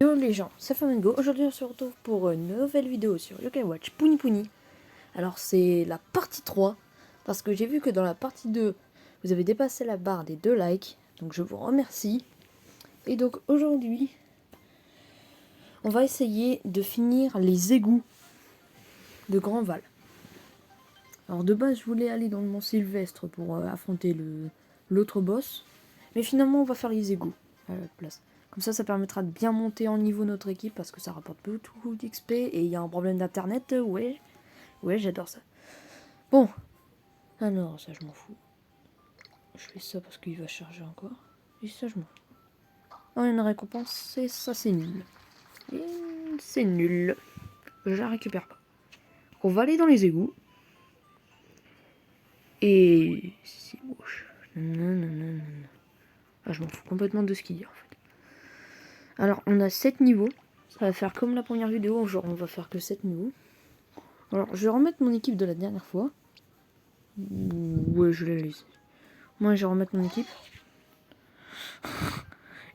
Yo les gens, c'est Flamingo. Aujourd'hui on se retrouve pour une nouvelle vidéo sur Yokai Watch Puni Puni. Alors c'est la partie 3, parce que j'ai vu que dans la partie 2, vous avez dépassé la barre des 2 likes, donc je vous remercie. Et donc aujourd'hui, on va essayer de finir les égouts de Grand Val. Alors de base je voulais aller dans le Mont Sylvestre pour affronter l'autre boss, mais finalement on va faire les égouts à la place. Comme ça permettra de bien monter en niveau notre équipe parce que ça rapporte beaucoup d'XP et il y a un problème d'internet, ouais, j'adore ça. Bon, alors ça je m'en fous. Je fais ça parce qu'il va charger encore. Et ça je m'en fous. Non, il y a une récompense, ça c'est nul. Et c'est nul. Je la récupère pas. On va aller dans les égouts. Et c'est moche. Non. Ah, je m'en fous complètement de ce qu'il dit en fait. Alors on a 7 niveaux. Ça va faire comme la première vidéo, genre on va faire que 7 niveaux. Alors je vais remettre mon équipe de la dernière fois. Ouais, je l'ai laissé. Moi je vais remettre mon équipe.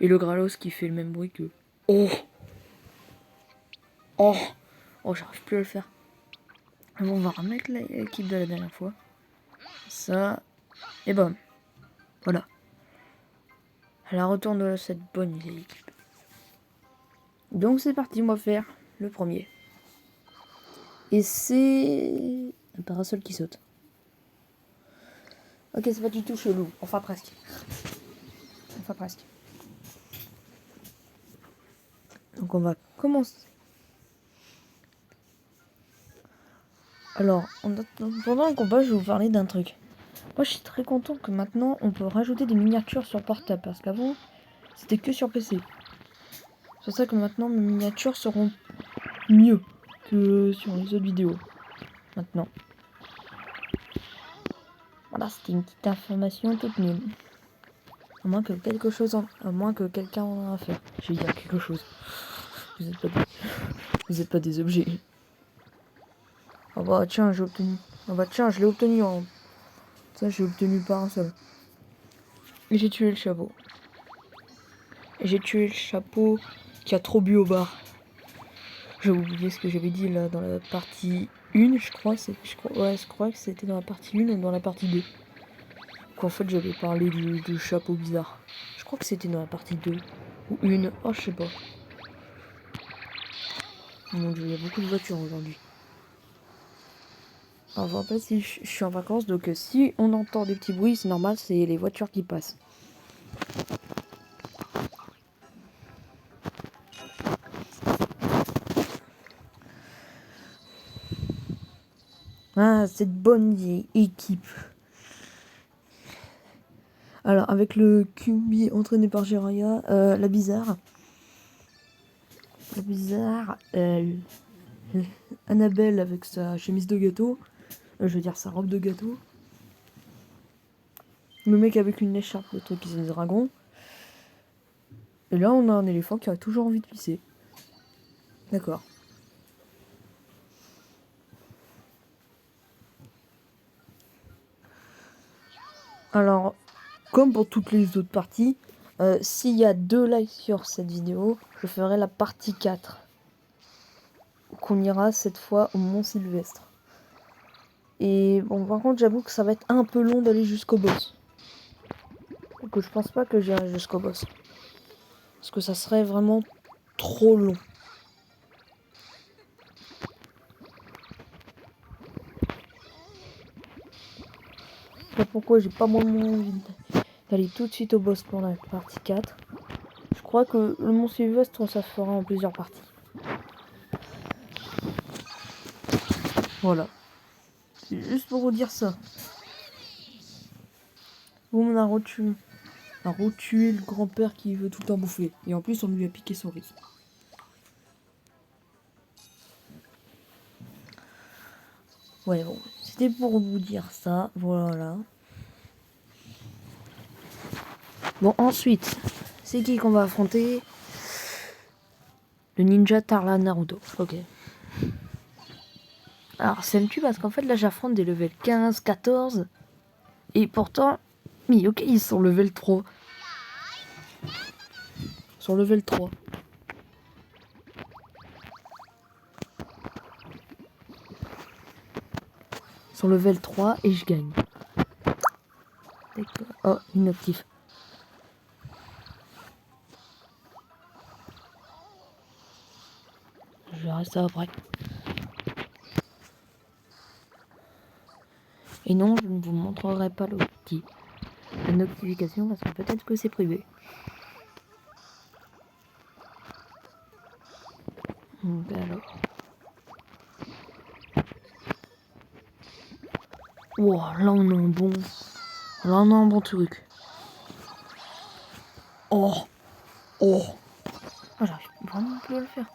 Et le Gralos qui fait le même bruit que... Oh, j'arrive plus à le faire. Bon, on va remettre l'équipe de la dernière fois. Ça. Et bam. Voilà. À la retourne de cette bonne vieille équipe. Donc c'est parti, on va faire le premier. Et c'est un parasol qui saute. Ok, c'est pas du tout chelou. Enfin presque. Donc on va commencer. Alors, pendant le combat, je vais vous parler d'un truc. Moi, je suis très content que maintenant, on peut rajouter des miniatures sur portable. Parce qu'avant, c'était que sur PC. C'est pour ça que maintenant, mes miniatures seront mieux que sur les autres vidéos. Maintenant. Voilà, c'était une petite information toute nulle. À moins que quelqu'un en a à faire. Je vais dire quelque chose. Vous êtes pas des objets. Ah bah tiens, j'ai obtenu. Ah bah tiens, je l'ai obtenu en... Ça, j'ai obtenu par un seul. Et j'ai tué le chapeau. Qui a trop bu au bar. J'ai oublié ce que j'avais dit là dans la partie 1, je crois que c'était dans la partie 1 ou dans la partie 2. Qu'en fait j'avais parlé du chapeau bizarre. Je crois que c'était dans la partie 2 ou 1. Oh, je sais pas. Mon dieu, il y a beaucoup de voitures aujourd'hui. Alors, je me rappelle si je suis en vacances, donc si on entend des petits bruits, c'est normal, c'est les voitures qui passent. Ah, cette bonne vieille équipe. Alors, avec le QB entraîné par Jiraya, la bizarre, Annabelle avec sa chemise de gâteau, je veux dire sa robe de gâteau, le mec avec une écharpe, le truc qui c'est des dragons, et là on a un éléphant qui a toujours envie de pisser. D'accord. Alors, comme pour toutes les autres parties, s'il y a 2 likes sur cette vidéo, je ferai la partie 4. Qu'on ira cette fois au Mont Sylvestre. Et bon, par contre, j'avoue que ça va être un peu long d'aller jusqu'au boss. Donc je pense pas que j'irai jusqu'au boss. Parce que ça serait vraiment trop long. C'est pourquoi j'ai pas vraiment envie d'aller tout de suite au boss pour la partie 4. Je crois que le Mont Sylvestre, ça se fera en plusieurs parties. Voilà. C'est juste pour vous dire ça. On a retué le grand-père qui veut tout le temps bouffer. Et en plus, on lui a piqué son riz. Ouais, bon. C'était pour vous dire ça. Voilà. Bon, ensuite, c'est qui qu'on va affronter? Le ninja Tarla Naruto. Ok. Alors, ça me tue parce qu'en fait, là, j'affronte des levels 15, 14. Et pourtant, mais ok, ils sont level 3. Ils sont level 3. son level 3 et je gagne. Oh, inactif. Je verrai ça après. Et non, je ne vous montrerai pas la notification parce que peut-être que c'est privé. Donc alors. Wow, là on a un bon. Là on a un bon truc. Oh. Oh. Oh, j'arrive vraiment plus à le faire.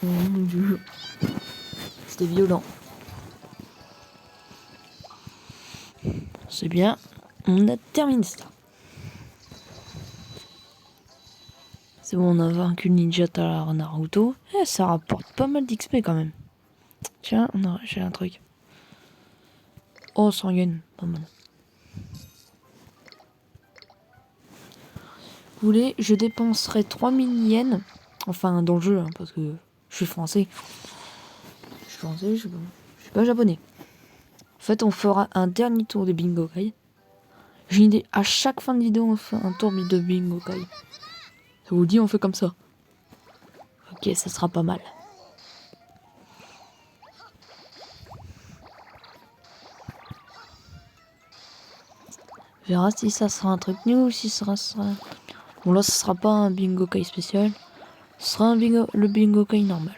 Oh mon dieu. C'était violent. C'est bien. On a terminé ça. C'est bon, on a vaincu le ninja Talar Naruto. Eh, ça rapporte pas mal d'XP quand même. Tiens, j'ai un truc. Oh, 100 yens, pas mal. Vous voulez, je dépenserai 3000 yens. Enfin, dans le jeu, hein, parce que je suis français. Je suis français, je suis pas japonais. En fait, on fera un dernier tour de Bingo Kai. J'ai une idée, à chaque fin de vidéo, on fait un tour de Bingo Kai. Ça vous dit, on fait comme ça. Ok, ça sera pas mal. On verra si ça sera un truc new ou si ça sera... Bon là, ce sera pas un Bingo Kai spécial. Ce sera le Bingo Kai normal.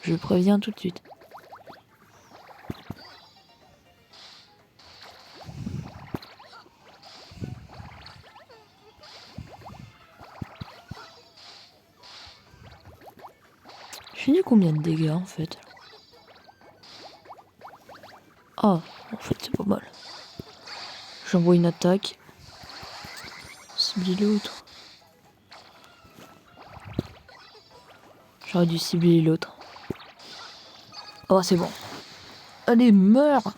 Je préviens tout de suite. J'ai mis combien de dégâts en fait? Ah, en fait c'est pas mal. J'envoie une attaque. Cibler l'autre. J'aurais dû cibler l'autre. Oh, c'est bon. Allez, meurs!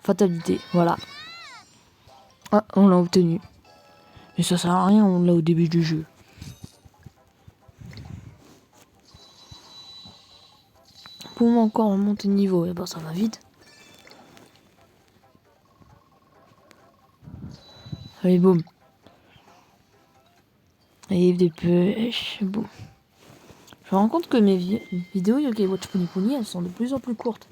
Fatalité, voilà. Ah, on l'a obtenu. Mais ça sert à rien, on l'a au début du jeu. Pour encore monter de niveau, et ben ça va vite. Allez, boum. Allez, des pêches, boum. Je me rends compte que mes vidéos Yokai Watch Pony Pony, elles sont de plus en plus courtes.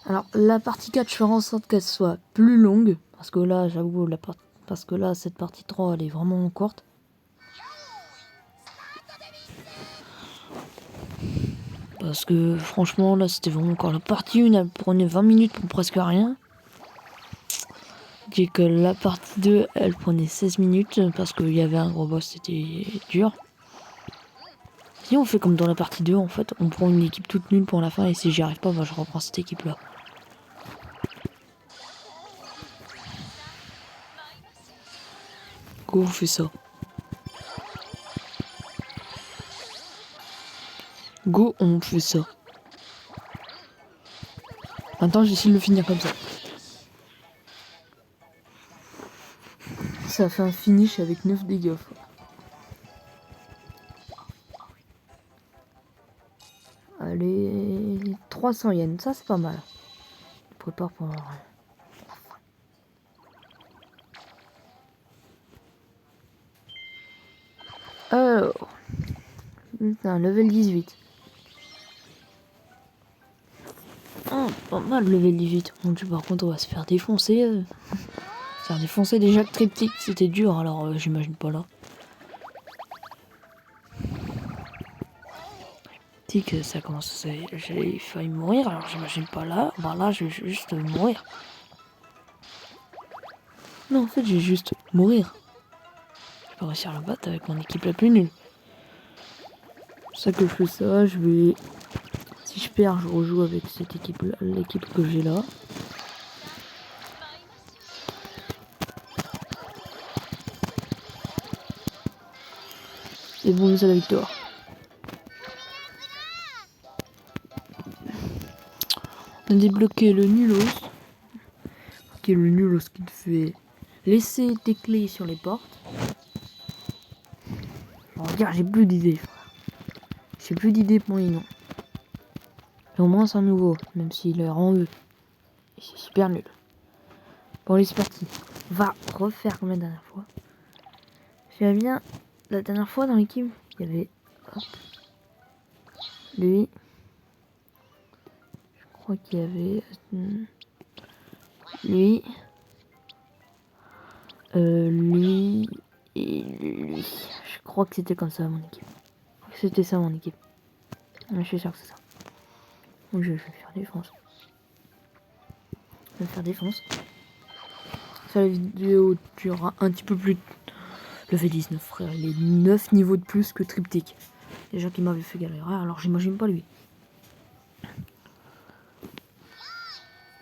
Alors, la partie 4, je ferai en sorte qu'elle soit plus longue. Parce que là, j'avoue, parce que là, cette partie 3, elle est vraiment courte. Parce que franchement, là, c'était vraiment encore la partie 1, elle prenait 20 minutes pour presque rien. Et que la partie 2, elle prenait 16 minutes parce qu'il y avait un gros boss, c'était dur. Si on fait comme dans la partie 2, en fait, on prend une équipe toute nulle pour la fin et si j'y arrive pas, bah, je reprends cette équipe-là. Go, on fait ça. Go, on fait ça. Maintenant, j'essaie de le finir comme ça. Ça fait un finish avec 9 dégâts. Allez, 300 yens, ça c'est pas mal. Je prépare pour... Alors, putain, level 18. Oh, pas mal level 18. Mon dieu, par contre, on va se faire défoncer. Se faire défoncer déjà que triptyque, c'était dur, alors j'imagine pas là. Que ça commence, j'ai failli mourir, alors j'imagine pas là. Bah là, je vais juste mourir. Non, en fait, je vais juste mourir. Je vais réussir à la battre avec mon équipe la plus nulle. C'est ça que je fais ça, je vais... Si je perds, je rejoue avec cette équipe là, l'équipe que j'ai là. Et bon, c'est la victoire. On a débloqué le nulos. Qui est le nulos qui te fait laisser tes clés sur les portes. Oh, regarde, j'ai plus d'idées, frère. J'ai plus d'idées pour les noms. Et au moins c'est un nouveau, même s'il est en E. Et c'est super nul. Bon, allez, c'est parti. On va refaire comme la dernière fois. J'aime bien, la dernière fois dans l'équipe, il y avait hop, lui. Je crois qu'il y avait lui. Lui et lui. Je crois que c'était comme ça mon équipe. C'était ça mon équipe. Je suis sûr que c'est ça. Donc je vais faire défense. Je vais faire défense. Ça, la vidéo durera un petit peu plus. Le V19 frère, il est 9 niveaux de plus que Triptyque. Déjà qui m'avait fait galérer, alors j'imagine pas lui.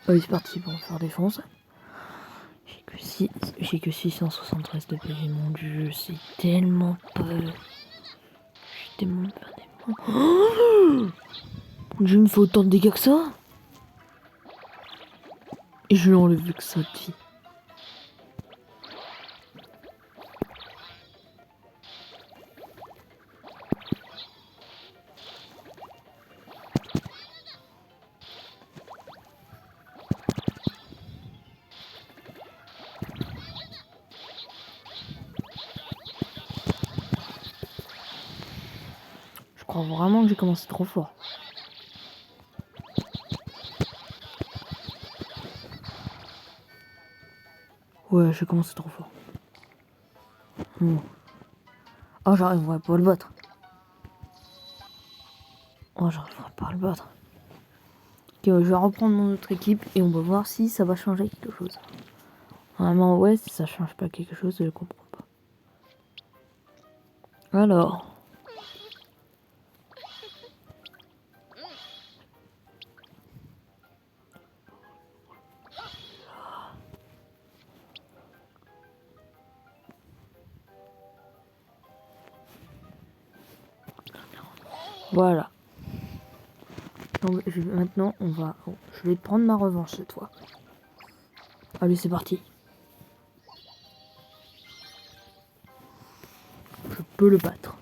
Allez c'est parti pour faire défense. J'ai que 673 de PV, mon dieu, c'est tellement peu. J'ai tellement peur des mots. Je me fais autant de dégâts que ça. Et je l'ai enlevé que ça de vie. Je crois vraiment que j'ai commencé trop fort. Ouais, j'ai commencé trop fort. Oh, j'arriverai pas à le battre. Oh, j'arriverai pas à le battre. Ok, je vais reprendre mon autre équipe et on va voir si ça va changer quelque chose. Vraiment, ouais, si ça change pas quelque chose, je comprends pas. Alors. Voilà. Donc, maintenant, je vais prendre ma revanche cette fois. Allez, c'est parti. Je peux le battre.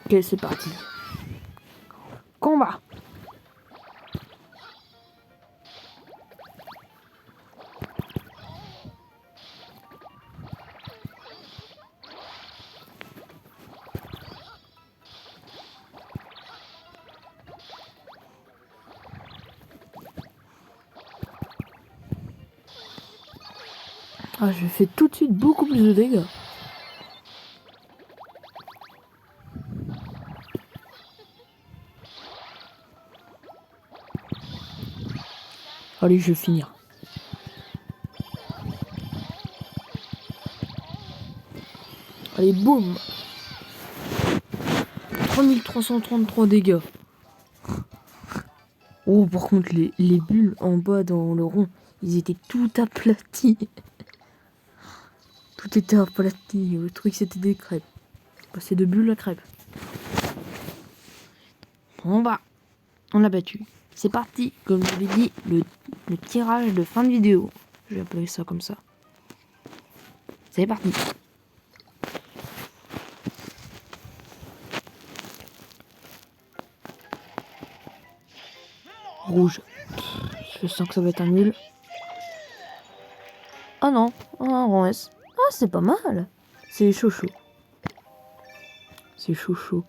Ok, c'est parti. Combat. Ah, je fais tout de suite beaucoup plus de dégâts. Allez, je vais finir. Allez, boum. 3333 dégâts. Oh, par contre, les bulles en bas dans le rond, ils étaient tout aplatis. Tout était aplati. Le truc, c'était des crêpes. Passer de bulles à crêpes. Bon bah, on l'a battu. C'est parti, comme je l'ai dit, le tirage de fin de vidéo. Je vais appeler ça comme ça. C'est parti. Rouge. Je sens que ça va être un nul. Ah non, un rang S. Ah, c'est pas mal. C'est chaud. C'est chaud.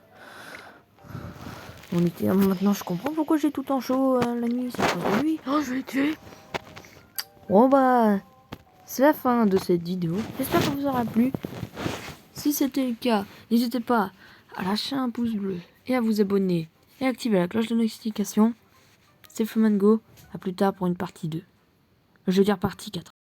On était maintenant, je comprends pourquoi j'ai tout en chaud la nuit. C'est à cause de lui. Oh, je l'ai tué. Bon bah, c'est la fin de cette vidéo. J'espère que ça vous aura plu. Si c'était le cas, n'hésitez pas à lâcher un pouce bleu et à vous abonner et à activer la cloche de notification. C'est Flumango. À plus tard pour une partie 2. Je veux dire partie 4.